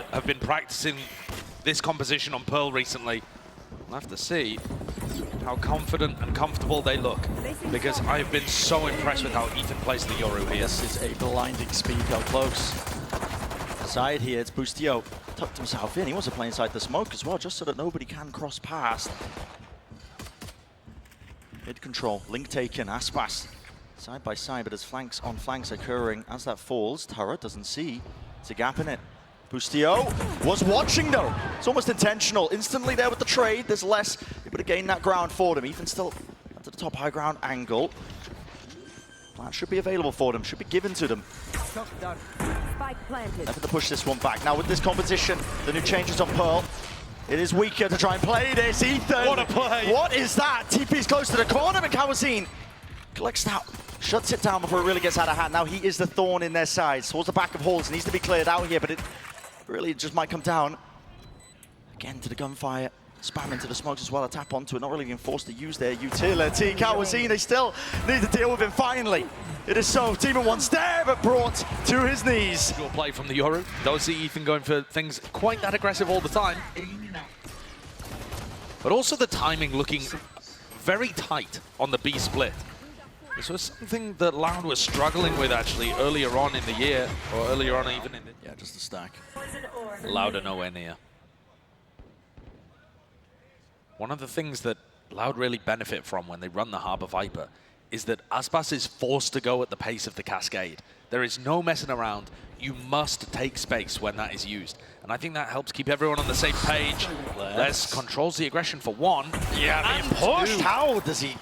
Loud have been practicing this composition on Pearl recently. We'll have to see how confident and comfortable they look, because I've been so impressed with how Ethan plays the Yoru here. This is a blinding speed, how close. Side here, it's Bustio. Tucked himself in. He wants to play inside the smoke as well, just so that nobody can cross past. Mid control, Link taken, Aspas side by side, but as flanks on flanks occurring as that falls, Tara doesn't see. It's a gap in it. Bustio was watching though. It's almost intentional. Instantly there with the trade. There's less able to gain that ground for them. Ethan still at the top high ground angle. Plan should be available for them, should be given to them. Spike planted. Never to push this one back. Now with this competition, the new changes on Pearl. It is weaker to try and play this. Ethan! What a play! What is that? TP's close to the corner, but Kawazine collects that, shuts it down before it really gets out of hand. Now he is the thorn in their sides. Towards the back of Halls, needs to be cleared out here, but it really just might come down. Again to the gunfire. Spam into the smokes as well, a tap onto it, not really being forced to use their utility. Kawazine, they still need to deal with him finally. It is so, Team in one stare, but brought to his knees. Good play from the Yoru. Don't see Ethan going for things quite that aggressive all the time. But also the timing looking very tight on the B split. This was something that Loud was struggling with actually earlier on in the year, or earlier on even in the... Yeah, just a stack. Loud are nowhere near. One of the things that Loud really benefit from when they run the Harbor Viper is that Aspas is forced to go at the pace of the Cascade. There is no messing around. You must take space when that is used. And I think that helps keep everyone on the same page. Les controls the aggression for one. Yeah, and pushed. two. How does he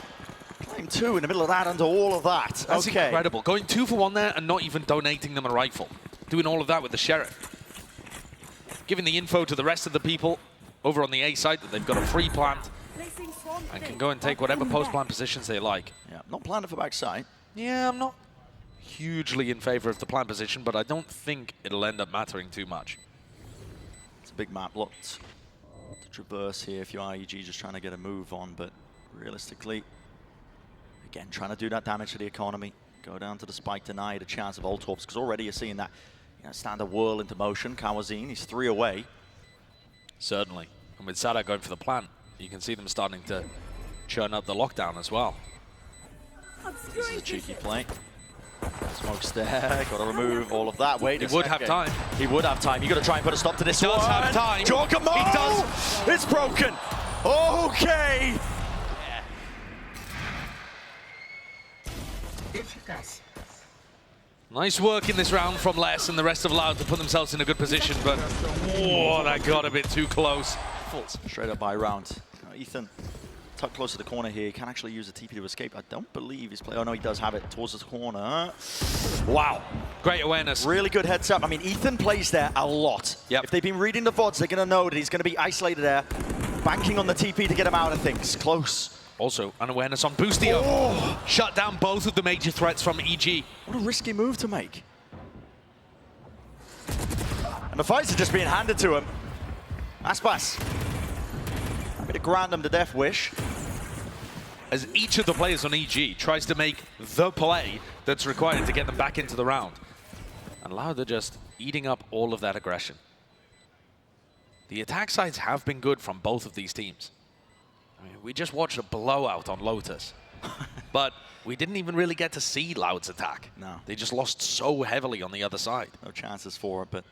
claim two in the middle of that under all of that? That's okay. incredible. Going 2 for 1 there and not even donating them a rifle. Doing all of that with the Sheriff. Giving the info to the rest of the people over on the A side that they've got a free plant and can go and take whatever post-plant positions they like. Yeah, not planning for backside. Yeah, I'm not hugely in favor of the plant position, but I don't think it'll end up mattering too much. It's a big map, lots to traverse here if you're IEG just trying to get a move on, but realistically, again, trying to do that damage to the economy. Go down to the spike, deny the chance of Ultorps, because already you're seeing that standard whirl into motion. Kawazine, he's 3 away. Certainly. And with Sada going for the plant, you can see them starting to churn up the lockdown as well. This is a cheeky play. Smoke's there, got to remove all of that. Wait, he would have time. He would have time. You got to try and put a stop to this one. He does have time. Giacomo! He does. It's broken. Okay. Nice work in this round from Les and the rest of Loud to put themselves in a good position, but oh, that got a bit too close. Straight up by round. Ethan, tucked close to the corner here. He can actually use a TP to escape. I don't believe he's playing. Oh no, he does have it towards the corner. Wow, great awareness. Really good heads up. I mean, Ethan plays there a lot. Yep. If they've been reading the VODs, they're going to know that he's going to be isolated there, banking on the TP to get him out of things. Close. Also, an awareness on Bustio. Oh. Shut down both of the major threats from EG. What a risky move to make. And the fights are just being handed to him. Aspas. Happy to grant them the death wish. As each of the players on EG tries to make the play that's required to get them back into the round. And Loud are just eating up all of that aggression. The attack sides have been good from both of these teams. I mean, we just watched a blowout on Lotus, but we didn't even really get to see Loud's attack. No. They just lost so heavily on the other side. No chances for it, but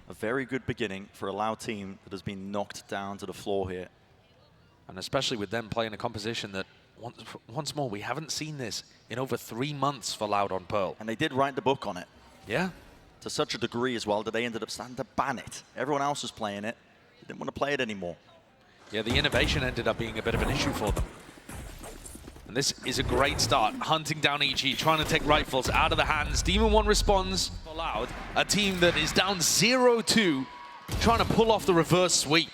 a very good beginning for a Loud team that has been knocked down to the floor here. And especially with them playing a composition that, once more, we haven't seen this in over 3 months for Loud on Pearl. And they did write the book on it. Yeah. To such a degree as well that they ended up starting to ban it. Everyone else was playing it. They didn't want to play it anymore. Yeah, the innovation ended up being a bit of an issue for them. And this is a great start. Hunting down EG, trying to take rifles out of the hands. Demon 1 responds for Loud, a team that is down 0-2, trying to pull off the reverse sweep.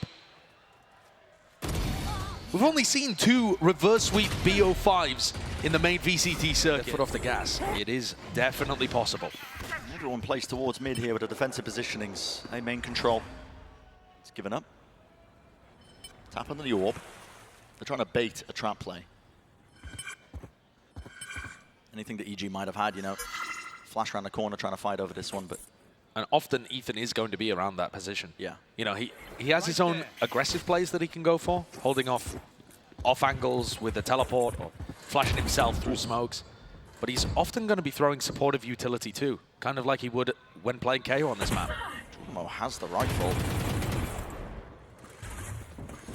We've only seen 2 reverse sweep BO5s in the main VCT circuit. Foot off the gas. It is definitely possible. Everyone plays towards mid here with the defensive positionings. A main control. It's given up. Tap under the orb. They're trying to bait a trap play. Anything that EG might have had, you know. Flash around the corner trying to fight over this one, but And often Ethan is going to be around that position. Yeah. You know, he has his own aggressive plays that he can go for, holding off angles with the teleport or flashing himself through smokes. But he's often going to be throwing supportive utility too, kind of like he would when playing KO on this map. Mo has the rifle.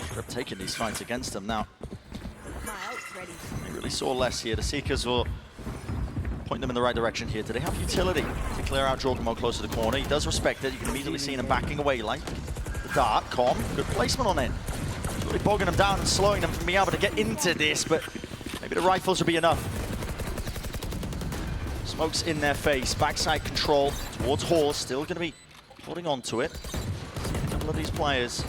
Should have taken these fights against him now. My ult's ready. They really saw less here. The Seekers will point them in the right direction here. Do they have utility to clear out Jorgamo close to the corner? He does respect it. You can immediately see him backing away like the dart. Com, good placement on it. It's really bogging them down and slowing them from being able to get into this, but maybe the rifles will be enough. Smokes in their face. Backside control towards Horse. Still going to be holding on to it. A couple of these players.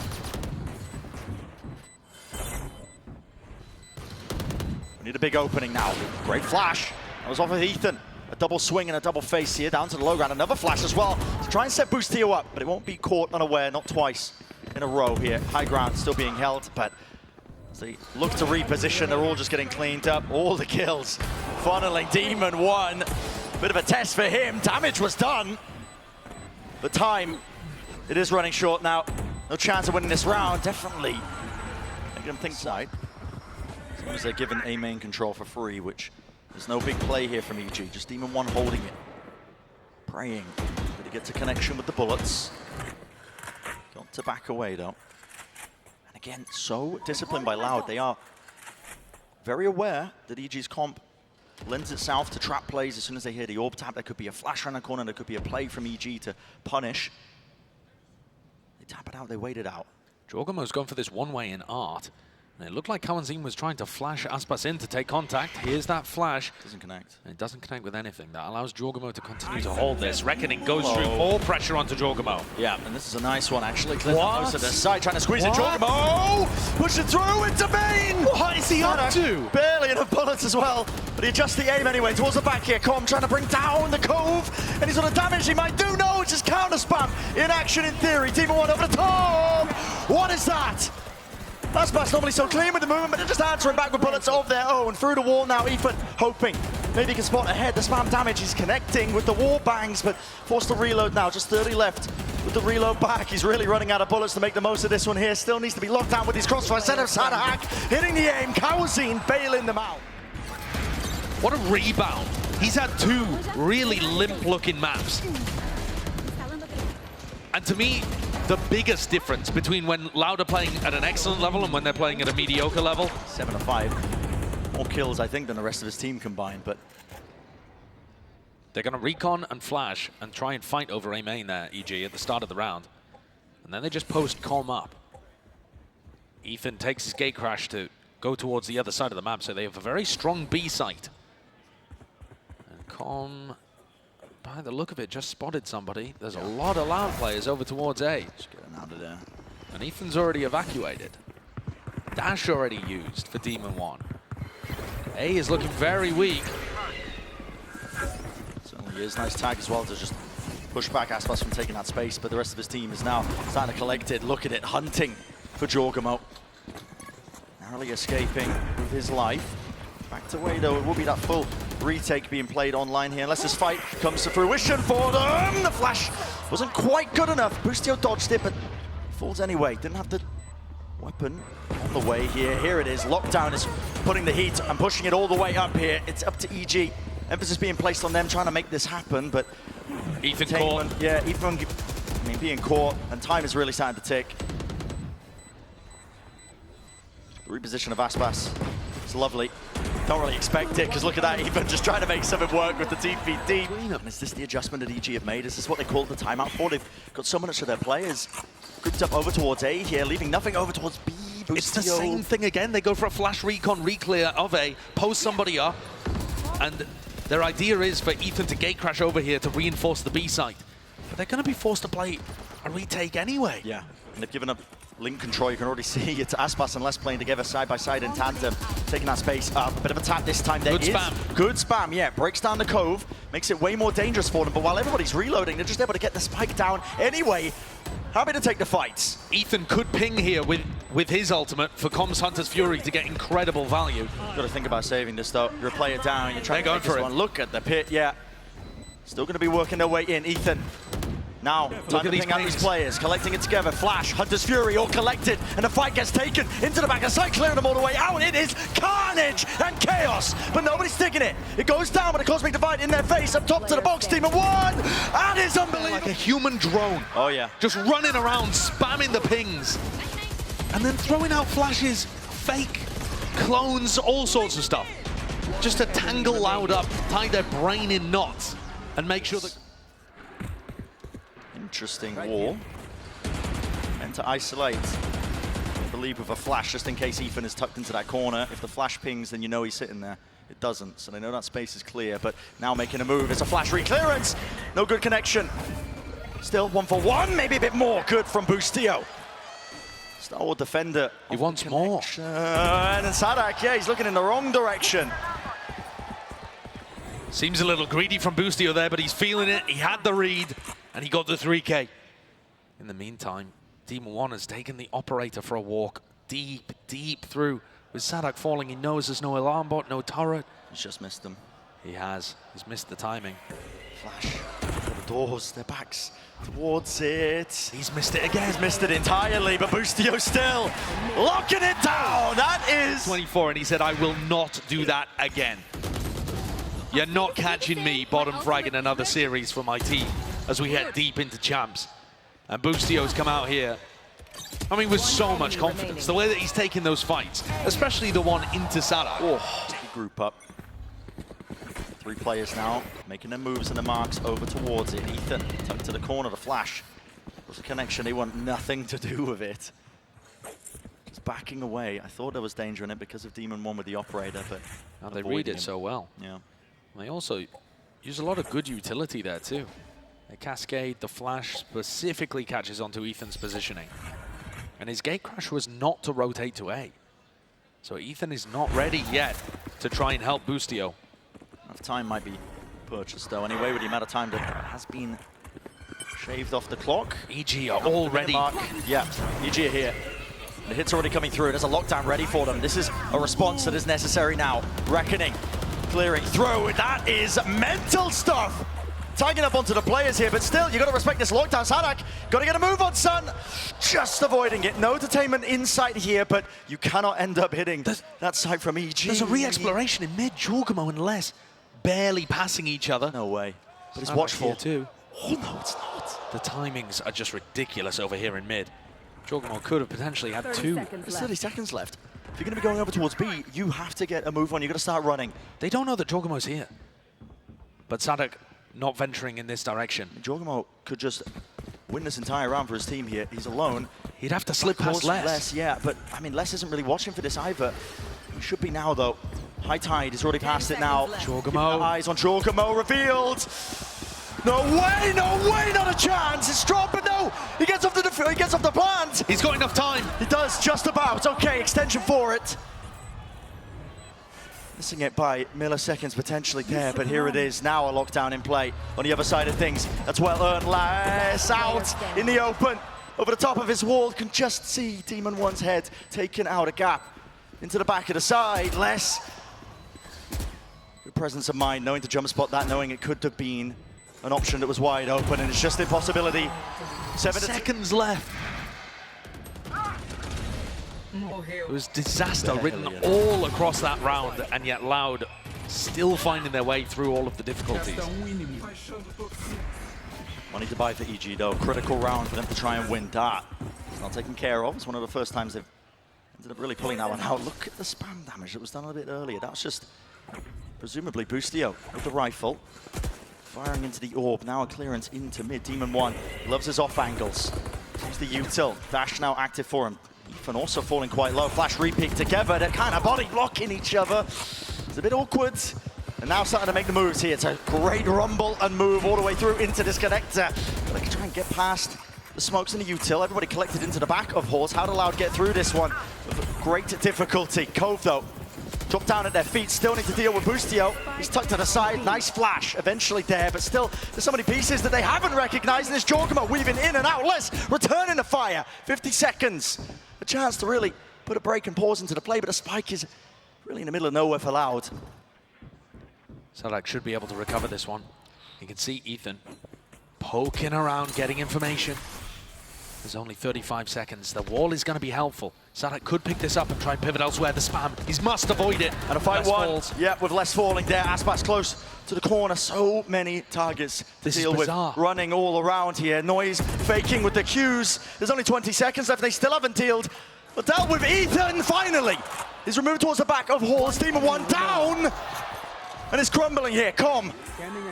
We need a big opening now. Great flash. That was off of Ethan. A double swing and a double face here. Down to the low ground. Another flash as well to try and set Boostio up, but it won't be caught unaware. Not twice in a row here. High ground still being held, but as they look to reposition, they're all just getting cleaned up. All the kills funneling. Demon won. Bit of a test for him. Damage was done. But time, it is running short now. No chance of winning this round. Definitely making them think side. As long as they're given a main control for free, which there's no big play here from EG. Just Demon 1 holding it. Praying that he gets a connection with the bullets. Got to back away though. And again, so disciplined by Loud. They are very aware that EG's comp lends itself to trap plays. As soon as they hear the orb tap, there could be a flash around the corner, there could be a play from EG to punish. They tap it out, they wait it out. Jorgamo's gone for this one-way in art. And it looked like Kawanzin was trying to flash Aspas in to take contact. Here's that flash. Doesn't connect. And it doesn't connect with anything. That allows Jorgamo to continue to hold this. Reckoning goes through more pressure onto Jorgamo. Yeah, and this is a nice one, actually. Clears up most of the side, trying to squeeze it. What? Jorgamo! Push it through into Bane! What is he up to? Barely enough bullets as well. But he adjusts the aim anyway towards the back here. Com trying to bring down the Cove. And he's on the damage he might do. No, it's just counter spam. In action in theory. Demon 1 over the top. What is that? Aspas normally so clean with the movement, but they're just answering back with bullets of their own. Through the wall now, Ethan hoping maybe he can spot ahead. The spam damage, he's connecting with the wall bangs, but forced to reload now. Just 30 left with the reload back. He's really running out of bullets to make the most of this one here. Still needs to be locked down with these crossfires. Center side hack, hitting the aim. Kawazin bailing them out. What a rebound. He's had two really limp-looking maps. And to me, the biggest difference between when Loud are playing at an excellent level and when they're playing at a mediocre level. 7 of 5. More kills, I think, than the rest of his team combined, but they're going to recon and flash and try and fight over A main there, EG, at the start of the round. And then they just post Calm up. Ethan takes his gate crash to go towards the other side of the map, so they have a very strong B site. And Calm, by the look of it, just spotted somebody. There's a lot of Loud players over towards A. just getting out of there. And Ethan's already evacuated. Dash already used for Demon 1. A is looking very weak. Certainly is. Nice tag as well to just push back Aspas from taking that space, but the rest of his team is now starting to collect it. Look at it, hunting for Jorgamo. Narrowly escaping with his life. Backed away though, it will be that full retake being played online here, unless this fight comes to fruition for them. The flash wasn't quite good enough. Boostio dodged it, but falls anyway. Didn't have the weapon on the way here. Here it is. Lockdown is putting the heat and pushing it all the way up here. It's up to EG. Emphasis being placed on them trying to make this happen, but Ethan caught. Yeah, Ethan, being caught, and time is really starting to tick. The reposition of Aspas is lovely. Don't really expect it, because look at that, Ethan just trying to make something work with the TP deep. And is this the adjustment that EG have made? Is this what they call the timeout for? They've got so much of their players grouped up over towards A here, leaving nothing over towards B. Boostio. It's the same thing again. They go for a flash recon, re-clear of A, post somebody up, and their idea is for Ethan to gate crash over here to reinforce the B site. But they're going to be forced to play a retake anyway. Yeah, and they've given up link control. You can already see it's Aspas and Les playing together side by side in tandem, taking that space up. A bit of a tap this time. Good spam. Good spam, yeah. Breaks down the Cove, makes it way more dangerous for them. But while everybody's reloading, they're just able to get the spike down anyway. Happy to take the fights. Ethan could ping here with his ultimate for Comms Hunter's Fury to get incredible value. Got to think about saving this though. You're a player down, you're trying to make this one. Look at the pit, yeah. Still going to be working their way in. Ethan Now, time to ping out these players, collecting it together. Flash, Hunter's Fury, all collected, and the fight gets taken into the back of side, clearing them all the way out. It is carnage and chaos, but nobody's taking it. It goes down, but a Cosmic Divide in their face, up top to the box, Team of One. That is unbelievable. Like a human drone. Oh, yeah. Just running around, spamming the pings, and then throwing out flashes, fake clones, all sorts of stuff. Just to tangle Loud up, tie their brain in knots, and make sure that... Interesting wall. Meant to isolate, I believe, with a flash, just in case Ethan is tucked into that corner. If the flash pings, then you know he's sitting there. It doesn't, so they know that space is clear, but now making a move. It's a flash re-clearance. No good connection. Still 1-for-1, maybe a bit more good from Boostio. Star Wars defender. He wants more. And then Sadak, yeah, he's looking in the wrong direction. Seems a little greedy from Boostio there, but he's feeling it. He had the read, and he got the 3K. In the meantime, Demon One has taken the operator for a walk deep, deep through. With Sadak falling, he knows there's no alarm bot, no turret. He's just missed them. He has. He's missed the timing. Flash. The doors, their backs towards it. He's missed it again. He's missed it entirely, but Boostio still locking it down. That is 24, and he said, I will not do that again. You're not catching me bottom fragging another series for my team as we head deep into champs. And Boostio's come out here, I mean, with so much confidence. The way that he's taking those fights, especially the one into Sadak. Oh, group up. 3 players now, making their moves and the marks over towards it. Ethan tucked to the corner, the flash. There's a connection, they want nothing to do with it. It's backing away. I thought there was danger in it because of Demon One with the operator, but now they read it so well. Yeah. They also use a lot of good utility there too. The cascade, the flash specifically catches onto Ethan's positioning. And his gate crash was not to rotate to A. So Ethan is not ready yet to try and help Boostio. Enough time might be purchased though. Anyway, with the amount of time that has been shaved off the clock. EG are already... Yeah, EG are here. The hit's already coming through. There's a lockdown ready for them. This is a response that is necessary now. Reckoning, clearing through. That is mental stuff. Tagging up onto the players here, but still, you got to respect this lockdown. Sadak, got to get a move on, son. Just avoiding it. No detainment inside here, but you cannot end up hitting that side from EG. There's a re-exploration in mid. Jorgamo and Les barely passing each other. No way. But it's watchful too. Oh, no, it's not. The timings are just ridiculous over here in mid. Jorgamo could have potentially had 2. There's 30 seconds left. If you're going to be going over towards B, you have to get a move on. You've got to start running. They don't know that Jorgamo's here. But Sadak not venturing in this direction. Jorgamo could just win this entire round for his team here. He's alone. He'd have to slip past Les. Yeah, but I mean, Les isn't really watching for this either. He should be now, though. High Tide is already past it now. Jorgamo. Eyes on Jorgamo, revealed. No way, not a chance. It's dropped, but no. He gets off the plant. He's got enough time. He does, just about. Okay, extension for it. Missing it by milliseconds potentially there, but here it is, now a lockdown in play on the other side of things. That's well earned. Les out in the open, over the top of his wall, can just see Demon One's head taken out a gap into the back of the side. Les, good presence of mind, knowing to jump spot that, knowing it could have been an option that was wide open, and it's just an impossibility. 7 seconds left. It was disaster written all across that round, and yet Loud still finding their way through all of the difficulties. Money to buy for EG though, critical round for them to try and win that. It's not taken care of. It's one of the first times they've ended up really pulling that one out. Look at the spam damage that was done a bit earlier. That was just presumably Boostio with the rifle. Firing into the orb, now a clearance into mid. Demon One loves his off angles. Use the util, dash now active for him. Ethan also falling quite low. Flash repeat together. They're kind of body blocking each other. It's a bit awkward. And now starting to make the moves here. It's a great rumble and move all the way through into this connector. But they can try and get past the smokes and the util. Everybody collected into the back of Horse. How did Loud get through this one? With great difficulty. Cove though, drop down at their feet. Still need to deal with Boostio. He's tucked to the side. Nice flash eventually there. But still, there's so many pieces that they haven't recognized. And this Jorgamo weaving in and out. Les returning the fire. 50 seconds. A chance to really put a break and pause into the play, but the spike is really in the middle of nowhere for Loud. Sadak should be able to recover this one. You can see Ethan poking around, getting information. There's only 35 seconds. The wall is going to be helpful. Sadak could pick this up and try and pivot elsewhere. The spam, he must avoid it. And a fight Less one. falls. Yeah, with less falling there. Aspas close to the corner. So many targets to deal with. Running all around here. Noise faking with the Qs. There's only 20 seconds left. They still haven't dealt. But dealt with Ethan finally. He's removed towards the back of Halls. Demon one down. And it's crumbling here. Com.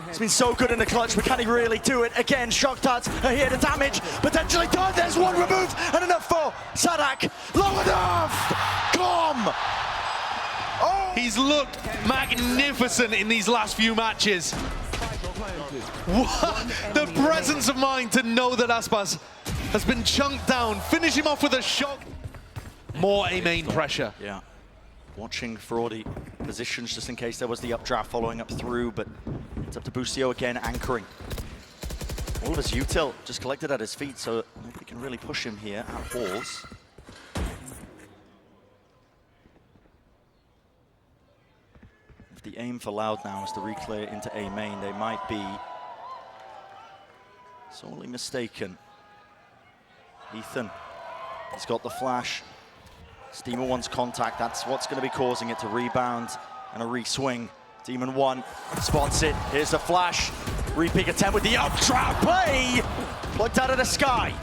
It's been so good in the clutch, but can he really do it? Again, shock darts are here to damage. Potentially done. There's one removed and enough for Sadak. Low enough. Com. Oh. He's looked magnificent in these last few matches. What? The presence of mind to know that Aspas has been chunked down. Finish him off with a shock. More A main pressure. Yeah. Watching for all the positions just in case there was the updraft following up through, but it's up to Bustio again, anchoring. All of his util just collected at his feet, so nobody can really push him here at Halls. If the aim for Loud now is to reclear into A main, they might be sorely mistaken. Ethan has got the flash. Demon 1's contact, that's what's going to be causing it to rebound and a re-swing. Demon 1 spots it, here's the flash. Re-pick attempt with the uptrap play! Plucked out of the sky.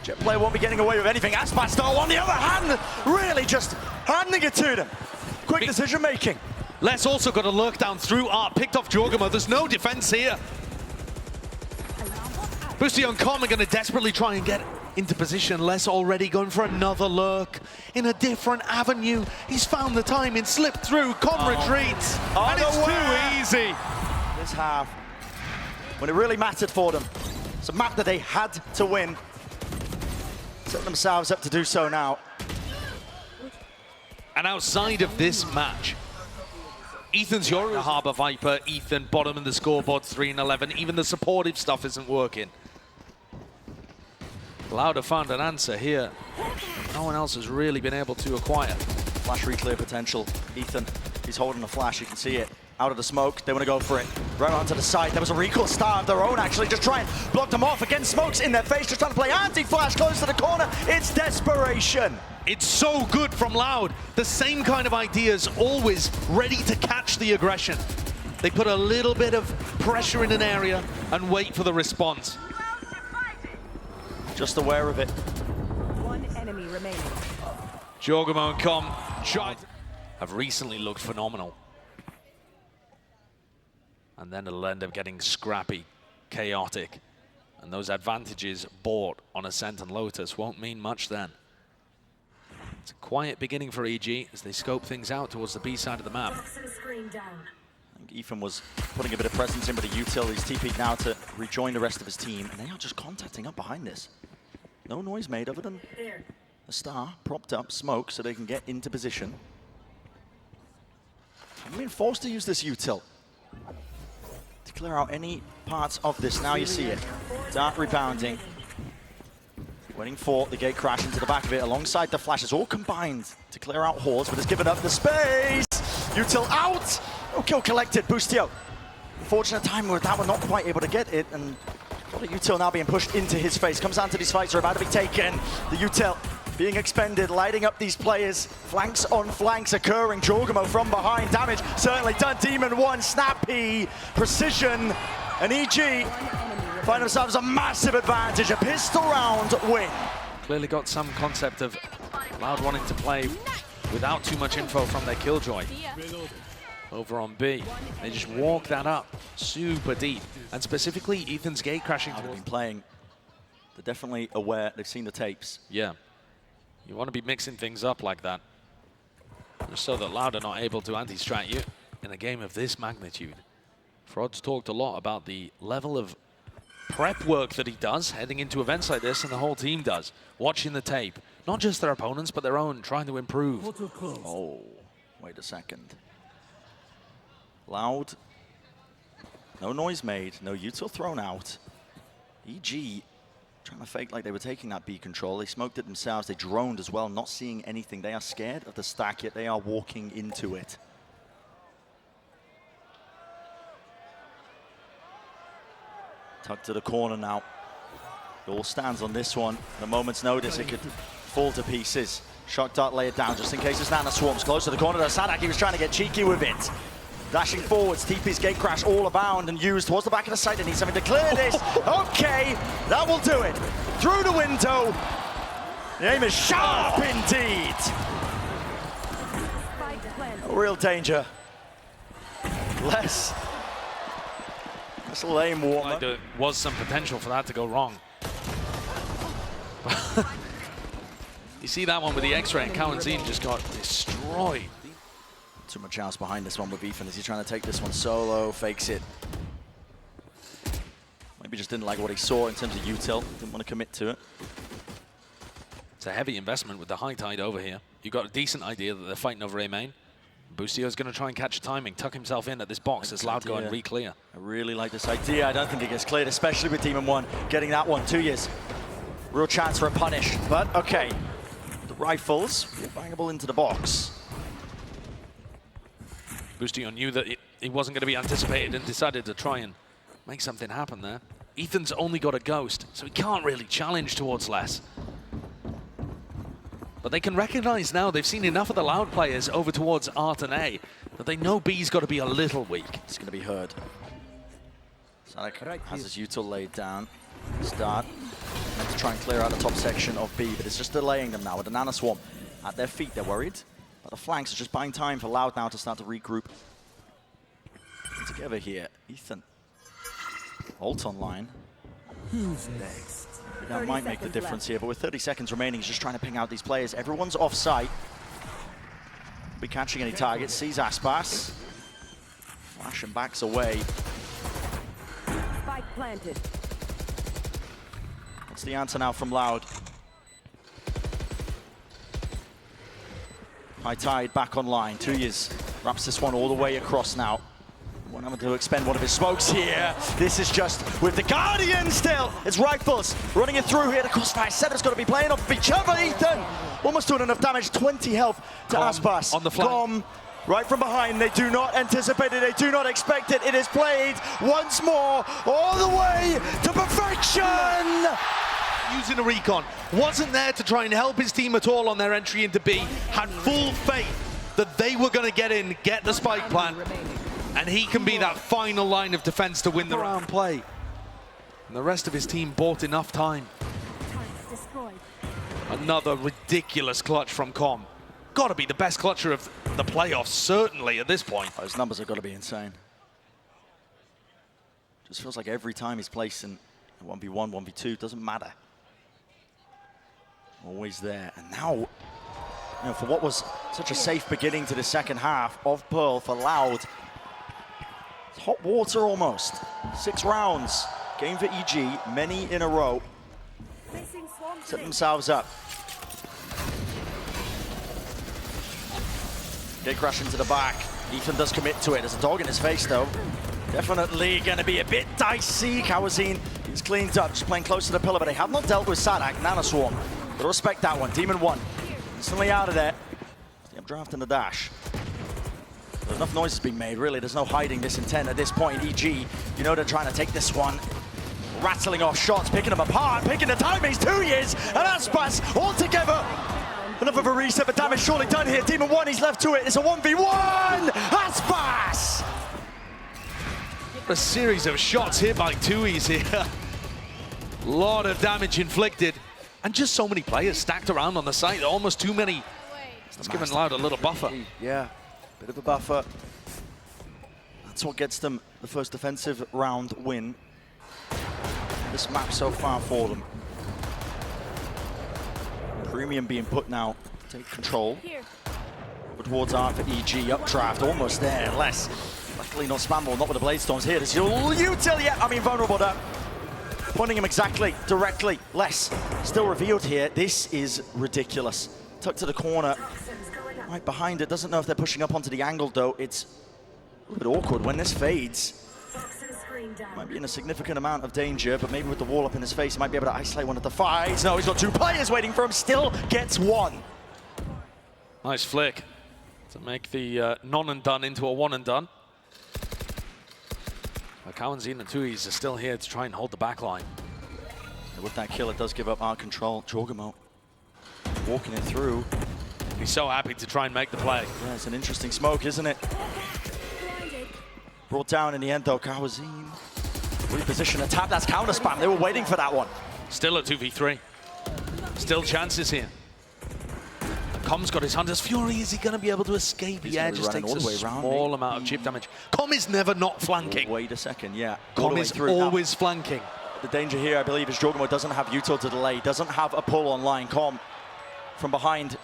Jet player won't be getting away with anything. Aspas though, on the other hand, really just handing it to them. Quick decision making. Les also got a lurk down through Art, picked off Jorgamo. There's no defense here. Boosty and Com are going to desperately try and get into position. Les already going for another lurk in a different avenue. He's found the timing, slipped through, Com retreats, and it's too easy. This half, when it really mattered for them, it's a map that they had to win. Set themselves up to do so now. And outside of this match, Ethan's your Harbor Viper, Ethan bottom in the scoreboard, 3-11. Even the supportive stuff isn't working. Lauda found an answer here. No one else has really been able to acquire. Flash reclear potential. Ethan, he's holding the flash, you can see it. Out of the smoke, they want to go for it. Right onto the side, there was a recall star of their own actually, just try and block them off. Again, smokes in their face, just trying to play anti-flash close to the corner. It's desperation. It's so good from Loud. The same kind of ideas, always ready to catch the aggression. They put a little bit of pressure in an area and wait for the response. Just aware of it. One enemy remaining. Jorgamo and Com have recently looked phenomenal. And then it'll end up getting scrappy, chaotic. And those advantages bought on Ascent and Lotus won't mean much then. It's a quiet beginning for EG as they scope things out towards the B side of the map. I think Ethan was putting a bit of presence in with the util. He's TP'd now to rejoin the rest of his team, and they are just contacting up behind this. No noise made other than a star propped up, smoke, so they can get into position. I'm being forced to use this util to clear out any parts of this. Now you see it. Dart rebounding. Waiting for the gate crash into the back of it alongside the flashes, all combined to clear out Halls, but it's given up the space. Util out. No kill collected. Bustio. Unfortunate time with that one, not quite able to get it, and the util now being pushed into his face. Comes down to these fights are about to be taken. The util being expended, lighting up these players. Flanks on flanks occurring. Jorgamo from behind. Damage certainly done. Demon 1, snappy precision, and EG find themselves a massive advantage, a pistol round win. Clearly got some concept of Loud wanting to play without too much info from their Killjoy. Over on B, they just walk that up super deep. And specifically, Ethan's gate crashing. They've been playing. They're definitely aware. They've seen the tapes. Yeah. You want to be mixing things up like that. Just so that Loud are not able to anti-strat you in a game of this magnitude. Frod's talked a lot about the level of prep work that he does heading into events like this, and the whole team does. Watching the tape. Not just their opponents, but their own, trying to improve. Oh, wait a second. Loud. No noise made, no util thrown out. EG trying to fake like they were taking that B control. They smoked it themselves, they droned as well, not seeing anything. They are scared of the stack, yet they are walking into it. Tucked to the corner now. It all stands on this one. At a moment's notice, it could fall to pieces. Shock dart, lay it down just in case this Nana swarms close to the corner. Sadak, he was trying to get cheeky with it. Dashing forwards, TP's gate crash all abound and used towards the back of the site, and he's having to clear this. Okay, that will do it. Through the window. The aim is sharp indeed. No real danger. Less a lame warmer. Like there was some potential for that to go wrong. You see that one with the X-ray, and Kawanzin just got destroyed. Too much house behind this one with Ethan as he's trying to take this one solo, fakes it. Maybe just didn't like what he saw in terms of util, didn't want to commit to it. It's a heavy investment with the high tide over here. You've got a decent idea that they're fighting over A main. Boostio's going to try and catch timing, tuck himself in at this box as Loud go and re-clear. I really like this idea. I don't think it gets cleared, especially with Demon 1 getting that one. 2 years. Real chance for a punish, but okay. The rifles, bangable into the box. Boostio knew that it wasn't going to be anticipated and decided to try and make something happen there. Ethan's only got a ghost, so he can't really challenge towards less. But they can recognize now, they've seen enough of the Loud players over towards Art and A, that they know B's got to be a little weak. It's going to be heard. Sadak has his util laid down. Start. Meant to try and clear out the top section of B, but it's just delaying them now with the Nana Swarm at their feet. They're worried. But the flanks are just buying time for Loud now to start to regroup. Together here, Ethan. Ult online. Who's next? That might make the difference here, but with 30 seconds remaining, he's just trying to ping out these players. Everyone's off site. Be catching any targets. Sees Aspas. Flash and backs away. Spike planted. What's the answer now from Loud? High tide back online. 2 years. Wraps this one all the way across now. Won't have to expend one of his smokes here. This is just with the Guardian still. It's rifles running it through here. The crossfire setter's got to be playing off each other. Ethan almost doing enough damage. 20 health to Aspas. On the flank. Right from behind. They do not anticipate it. They do not expect it. It is played once more all the way to perfection. Using a recon. Wasn't there to try and help his team at all on their entry into B. Had full faith that they were going to get in, get the spike plant. And he can be that final line of defense to win the round play. And the rest of his team bought enough time. Another ridiculous clutch from Com. Got to be the best clutcher of the playoffs, certainly at this point. Those numbers have got to be insane. Just feels like every time he's placed in 1v1, 1v2, doesn't matter. Always there. And now, you know, for what was such a safe beginning to the second half of Pearl for Loud, it's hot water almost. 6 rounds. Game for EG, many in a row. Set themselves up. Gate crash into the back. Ethan does commit to it. There's a dog in his face though. Definitely going to be a bit dicey. Kawanzin is cleaned up, just playing close to the pillar, but they have not dealt with Sadak. Nana Swarm. Gotta respect that one. Demon 1. Instantly out of there. I'm drafting the dash. There's enough noise has been made, really. There's no hiding this intent at this point. EG, you know they're trying to take this one. Rattling off shots, picking them apart, picking the timings. 2 years, and Aspas all together. Enough of a reset, but damage surely done here. Demon 1, he's left to it. It's a 1v1. Aspas! A series of shots here by Tui's here. Lot of damage inflicted. And just so many players stacked around on the site. Almost too many. It's giving Loud a little buffer. Yeah, bit of a buffer. That's what gets them the first defensive round win. This map so far for them. Premium being put now to take control. But towards Art for EG, updraft, almost there, less. Luckily not spammable, not with the Blade Storms here. There's your util, yeah, I mean vulnerable there. Pointing him exactly, directly, less. Still revealed here, this is ridiculous. Tucked to the corner, right behind it. Doesn't know if they're pushing up onto the angle though. It's a little bit awkward when this fades. Might be in a significant amount of danger, but maybe with the wall up in his face, he might be able to isolate one of the fights. No, he's got 2 players waiting for him, still gets 1. Nice flick to make the non and done into a one and done. Kawanzin and Tuis are still here to try and hold the back line. With that kill, it does give up our control. Jorgamo walking it through. He's so happy to try and make the play. Yeah, it's an interesting smoke, isn't it? Brought down in the end, though. Kawazin reposition a tap. That's counter spam. They were waiting for that one. Still a 2v3. Still chances here. Com's got his Hunter's Fury. Is he going to be able to escape? He's Yeah, gonna be just running takes all a the way around. small amount of chip damage. Com is never not flanking. Wait a second, yeah. Com is always flanking. The danger here, I believe, is Jorgamo doesn't have util to delay, doesn't have a pull online. Com from behind.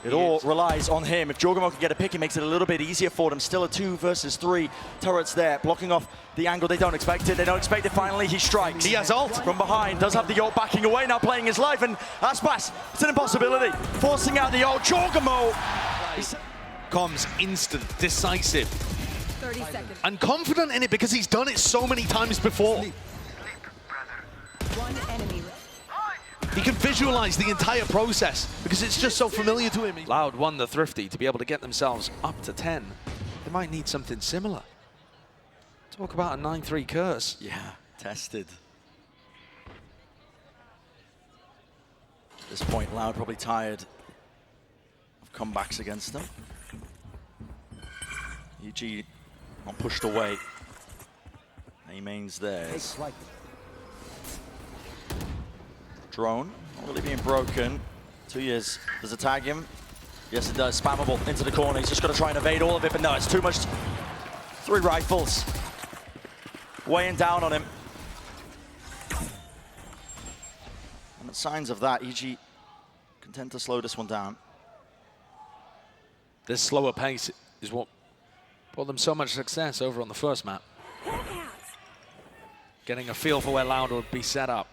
It all relies on him. If Jorgamo can get a pick, it makes it a little bit easier for them. Still a 2 versus 3. Turrets there, blocking off the angle. They don't expect it. They don't expect it. Finally, he strikes. He has ult. From behind, does have the ult backing away, now playing his life. And Aspas, it's an impossibility. Forcing out the ult. Jorgamo. Com's instant, decisive, 30 seconds. and confident in it because he's done it so many times before. One enemy. He can visualize the entire process because it's just so familiar to him. Loud won the Thrifty to be able to get themselves up to 10. They might need something similar. Talk about a 9-3 curse. Yeah, tested. At this point, Loud probably tired of comebacks against them. EG not pushed away. A-main's theirs. Drone, not really being broken. 2 years. Does it tag him? Yes, it does. Spammable into the corner. He's just got to try and evade all of it, but no, it's too much. 3 rifles. Weighing down on him. And the signs of that, EG content to slow this one down. This slower pace is what brought them so much success over on the first map. Getting a feel for where Loud would be set up.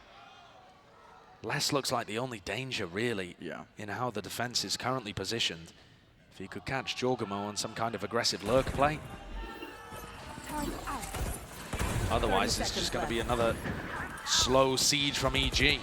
Les looks like the only danger, really, in how the defense is currently positioned. If he could catch Jorgamo on some kind of aggressive lurk play. Otherwise, it's just going to be another slow siege from EG.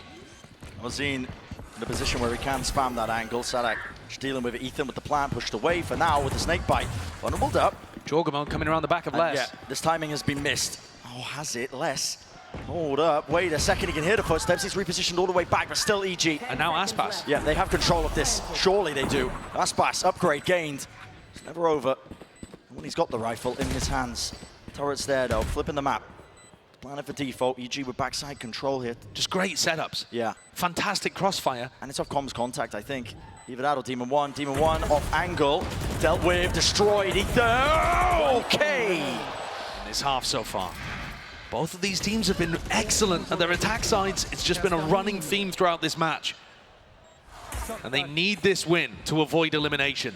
Ozine in a position where he can spam that angle. Sadak just dealing with Ethan with the plant pushed away for now with the snake bite. Vulnerable up. Jorgamo coming around the back of Les. Yeah, this timing has been missed. Oh, has it? Les. Hold up, wait a second, he can hear the footsteps. He's repositioned all the way back, but still EG. And now Aspas. Yeah, they have control of this. Surely they do. Aspas, upgrade gained. It's never over. When he's got the rifle in his hands. Turret's there though, flipping the map. Planning for default, EG with backside control here. Just great setups. Yeah. Fantastic crossfire. And it's off comms contact, I think. Either that or Demon 1. Demon 1 off angle. Dealt with, destroyed, Ethan. Okay. In this half so far. Both of these teams have been excellent at their attack sides. It's just been a running theme throughout this match. And they need this win to avoid elimination,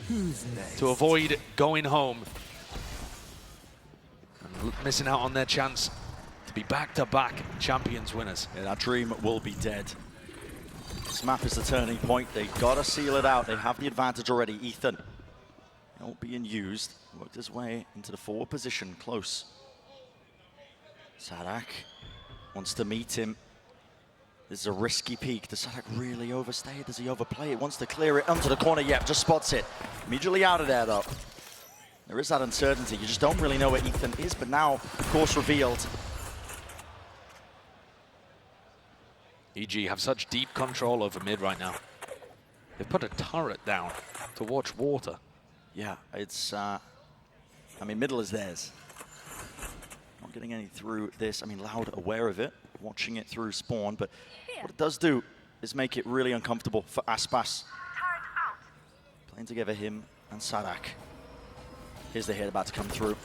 to avoid going home and missing out on their chance to be back-to-back champions winners. Yeah, that dream will be dead. This map is the turning point. They've got to seal it out. They have the advantage already. Ethan, not being used, worked his way into the forward position, close. Sadak wants to meet him. This is a risky peek. Does Sadak really overstay it? Does he overplay it? Wants to clear it onto the corner. Yep, just spots it. Immediately out of there, though. There is that uncertainty. You just don't really know where Ethan is, but now, of course, revealed. EG have such deep control over mid right now. They've put a turret down to watch water. Yeah, it's, I mean, middle is theirs. Not getting any through this. I mean, Loud aware of it, watching it through spawn, but what it does do is make it really uncomfortable for Aspas. Playing together him and Sadak. Here's the hit about to come through.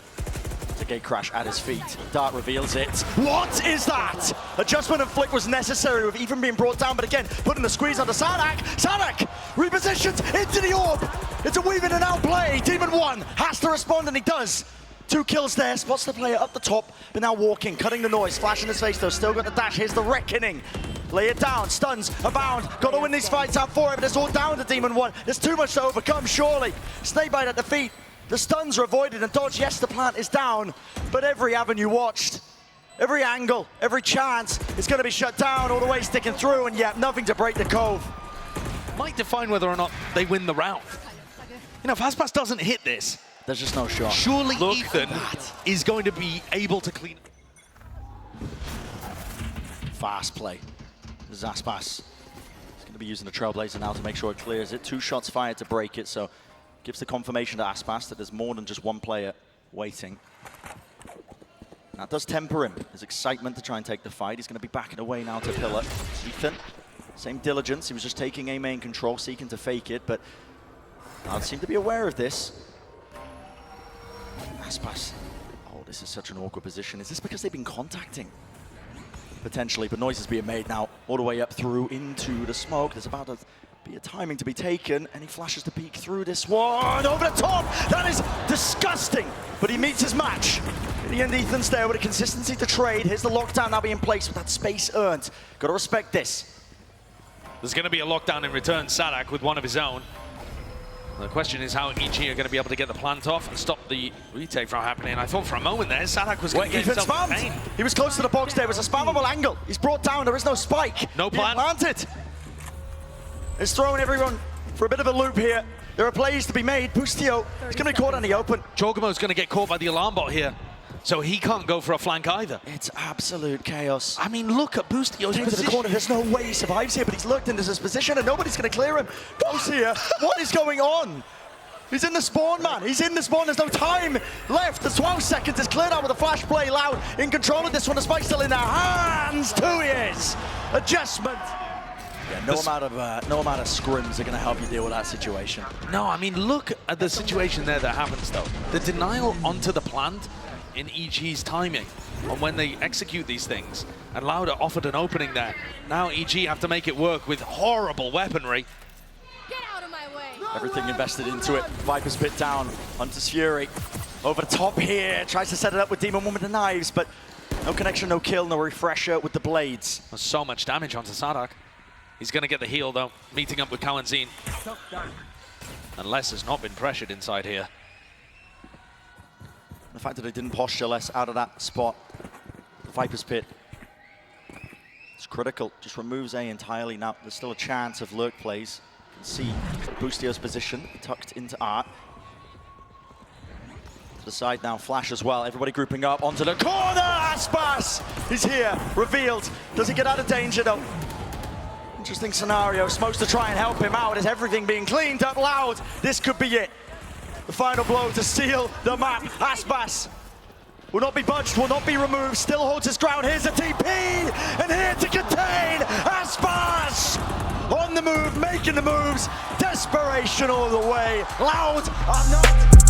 The gate crash at his feet. Dart reveals it. What is that? Adjustment and flick was necessary with even being brought down, but again, putting the squeeze onto Sadak. Sadak repositions into the orb. It's a weave in and out play. Demon 1 has to respond, and he does. 2 kills there, spots the player up the top, but now walking, cutting the noise, flash in his face though, still got the dash. Here's the reckoning. Lay it down, stuns, abound, got to win these fights out for it, but it's all down to Demon 1. There's too much to overcome, surely. Snakebite at the feet. The stuns are avoided and dodged. Yes, the plant is down, but every avenue watched, every angle, every chance is going to be shut down, all the way sticking through, and yet nothing to break the cove. Might define whether or not they win the round. You know, if Aspas doesn't hit this, There's just no shot. Surely Look Ethan at that. is going to be able to clean. Fast play. Zaspas. He's going to be using the Trailblazer now to make sure it clears it. 2 shots fired to break it, so gives the confirmation to Aspas that there's more than just one player waiting. That does temper him. His excitement to try and take the fight. He's going to be backing away now to Pillar. Ethan, same diligence. He was just taking A main control, seeking to fake it, but Loud seem to be aware of this. Aspas. Oh, this is such an awkward position. Is this because they've been contacting? Potentially, but noise is being made now all the way up through into the smoke. There's about to be a timing to be taken, and he flashes to peek through this one. Over the top! That is disgusting! But he meets his match. In the end, Ethan's there with a consistency to trade. Here's the lockdown now being placed with that space earned. Got to respect this. There's going to be a lockdown in return. Sadak with one of his own. The question is how EG are going to be able to get the plant off and stop the retake from happening. I thought for a moment there, Sadak was going to get himself in pain. He was close to the box there. It was a spammable angle. He's brought down. There is no spike. No plan. Planted. It's throwing everyone for a bit of a loop here. There are plays to be made. Bustio is going to be caught on the open. Jorgamo's going to get caught by the alarm bot here, so he can't go for a flank either. It's absolute chaos. I mean, look at Bustio's Into the position. corner. There's no way he survives here, but he's looked into his position and nobody's going to clear him. Goes here. What is going on? He's in the spawn, man. He's in the spawn. There's no time left. The 12 seconds is cleared out with a flash play. Loud in control of this one. The spike's still in their hands. 2 years. Adjustment. Yeah, no amount of scrims are going to help you deal with that situation. No, I mean, look at the situation there that happens, though. The denial onto the plant in EG's timing on when they execute these things. And Lauda offered an opening there. Now EG have to make it work with horrible weaponry. Get out of my way. Everything invested into it. Viper's Pit down. Hunter's Fury over the top here. Tries to set it up with Demon One with the knives, but no connection, no kill, no refresher with the blades. There's so much damage onto Sadak. He's going to get the heal, though, meeting up with Kawanzin. Unless has not been pressured inside here. The fact that they didn't posture less out of that spot. Viper's Pit. It's critical. Just removes A entirely. Now there's still a chance of lurk plays. You can see Bustio's position tucked into Art. To the side now, Flash as well. Everybody grouping up onto the corner. Aspas is here, revealed. Does he get out of danger though? Interesting scenario. Smokes to try and help him out. Is everything being cleaned up? Loud. This could be it. The final blow to seal the map. Aspas will not be budged, will not be removed. Still holds his ground. Here's a TP, and here to contain Aspas on the move, making the moves. Desperation all the way. Loud are not.